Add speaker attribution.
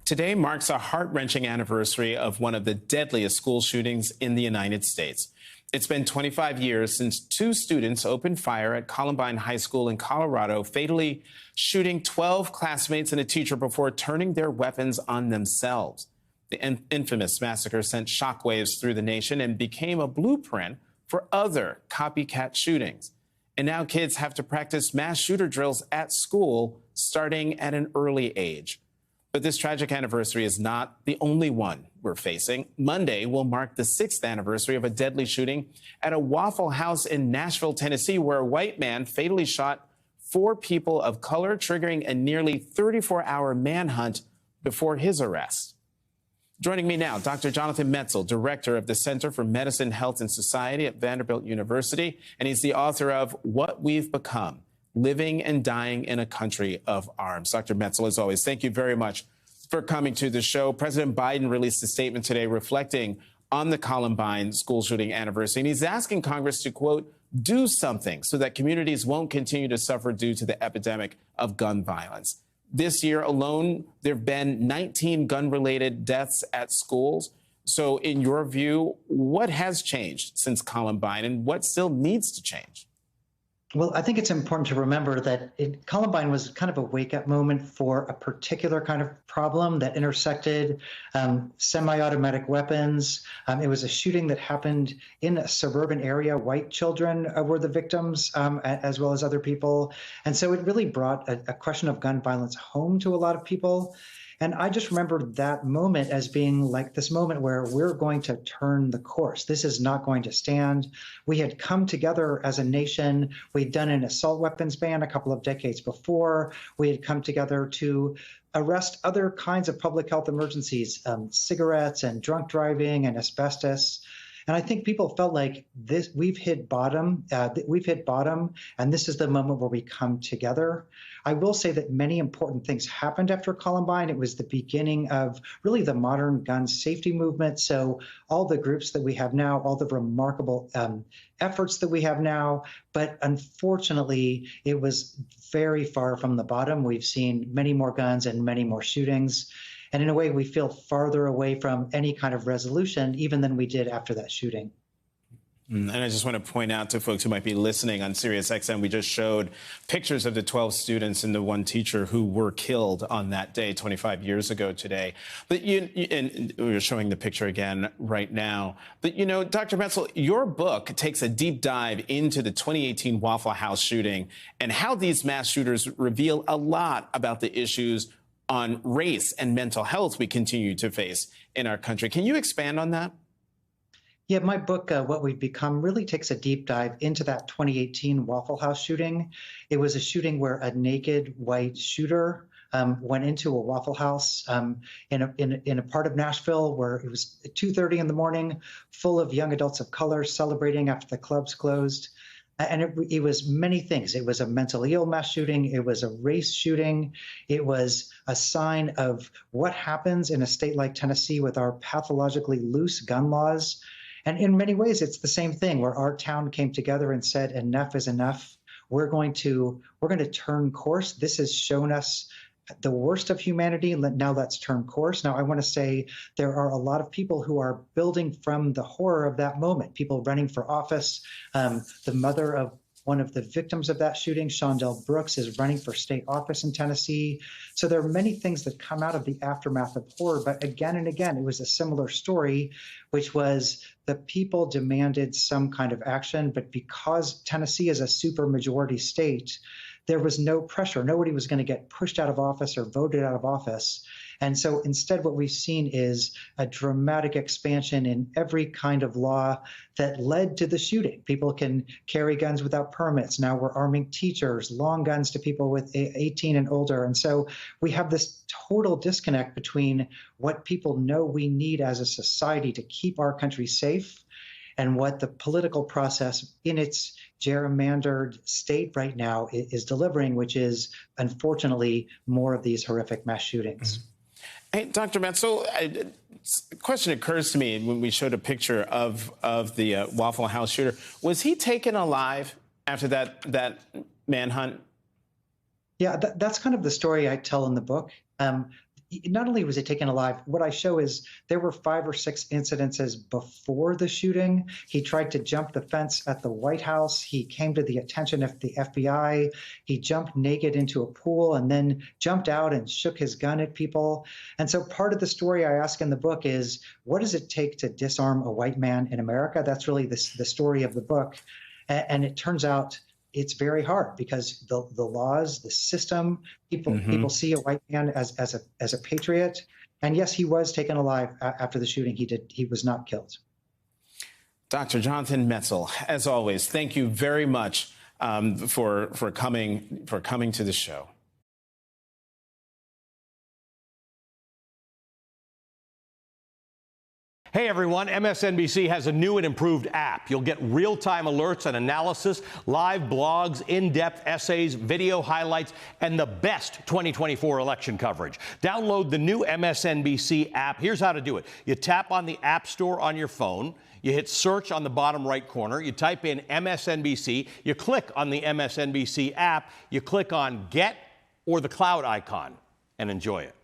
Speaker 1: Today marks a heart-wrenching anniversary of one of the deadliest school shootings in the United States. It's been 25 years since two students opened fire at Columbine High School in Colorado, fatally shooting 12 classmates and a teacher before turning their weapons on themselves. The infamous massacre sent shockwaves through the nation and became a blueprint for other copycat shootings. And now kids have to practice mass shooter drills at school starting at an early age. But this tragic anniversary is not the only one we're facing. Monday will mark the 6th anniversary of a deadly shooting at a Waffle House in Nashville, Tennessee, where a white man fatally shot 4 people of color, triggering a nearly 34-hour manhunt before his arrest. Joining me now, Dr. Jonathan Metzl, director of the Center for Medicine, Health, and Society at Vanderbilt University, and he's the author of What We've Become: Living and Dying in a Country of Arms. Dr. Metzl, as always, thank you very much for coming to the show. President Biden released a statement today reflecting on the Columbine school shooting anniversary, and he's asking Congress to, quote, do something so that communities won't continue to suffer due to the epidemic of gun violence. This year alone, there have been 19 gun-related deaths at schools. So in your view, what has changed since Columbine, and what still needs to change?
Speaker 2: Well, I think it's important to remember that Columbine was kind of a wake-up moment for a particular kind of problem that intersected semi-automatic weapons. It was a shooting that happened in a suburban area. White children were the victims, as well as other people. And so it really brought a question of gun violence home to a lot of people. And I just remember that moment as being like this moment where we're going to turn the course. This is not going to stand. We had come together as a nation. We'd done an assault weapons ban a couple of decades before. We had come together to arrest other kinds of public health emergencies, cigarettes and drunk driving and asbestos. And I think people felt like we've hit bottom, and this is the moment where we come together. I will say that many important things happened after Columbine. It was the beginning of really the modern gun safety movement. So all the groups that we have now, all the remarkable efforts that we have now, but unfortunately, it was very far from the bottom. We've seen many more guns and many more shootings. And in a way, we feel farther away from any kind of resolution, even than we did after that shooting.
Speaker 1: And I just want to point out to folks who might be listening on SiriusXM, we just showed pictures of the 12 students and the one teacher who were killed on that day 25 years ago today. But and we're showing the picture again right now. But, you know, Dr. Metzl, your book takes a deep dive into the 2018 Waffle House shooting and how these mass shooters reveal a lot about the issues on race and mental health we continue to face in our country. Can you expand on that?
Speaker 2: Yeah, my book, What We've Become, really takes a deep dive into that 2018 Waffle House shooting. It was a shooting where a naked white shooter went into a Waffle House in a part of Nashville where it was 2:30 in the morning, full of young adults of color celebrating after the clubs closed. And it was many things. It was a mentally ill mass shooting. It was a race shooting. It was a sign of what happens in a state like Tennessee with our pathologically loose gun laws. And in many ways, it's the same thing where our town came together and said, enough is enough. We're going to turn course. This has shown us the worst of humanity. Now let's turn course. Now, I want to say there are a lot of people who are building from the horror of that moment, people running for office. The mother of one of the victims of that shooting, Shondell Brooks, is running for state office in Tennessee. So there are many things that come out of the aftermath of horror. But again and again, it was a similar story, which was the people demanded some kind of action. But because Tennessee is a supermajority state, there was no pressure. Nobody was going to get pushed out of office or voted out of office. And so instead, what we've seen is a dramatic expansion in every kind of law that led to the shooting. People can carry guns without permits. Now we're arming teachers, long guns to people with 18 and older. And so we have this total disconnect between what people know we need as a society to keep our country safe and what the political process in its gerrymandered state right now is delivering, which is, unfortunately, more of these horrific mass shootings.
Speaker 1: Mm-hmm. Hey, Dr. Metzl, a question occurs to me when we showed a picture of the Waffle House shooter. Was he taken alive after that manhunt?
Speaker 2: Yeah, that's kind of the story I tell in the book. not only was he taken alive, what I show is there were 5 or 6 incidences before the shooting. He tried to jump the fence at the White House. He came to the attention of the FBI. He jumped naked into a pool and then jumped out and shook his gun at people. And so part of the story I ask in the book is, what does it take to disarm a white man in America? That's really the story of the book. And it turns out it's very hard because the laws, the system, people see a white man as a patriot. And yes, he was taken alive after the shooting. He was not killed.
Speaker 1: Dr. Jonathan Metzl, as always, thank you very much for coming to the show.
Speaker 3: Hey everyone, MSNBC has a new and improved app. You'll get real-time alerts and analysis, live blogs, in-depth essays, video highlights, and the best 2024 election coverage. Download the new MSNBC app. Here's how to do it. You tap on the App Store on your phone. You hit search on the bottom right corner. You type in MSNBC. You click on the MSNBC app. You click on Get or the cloud icon and enjoy it.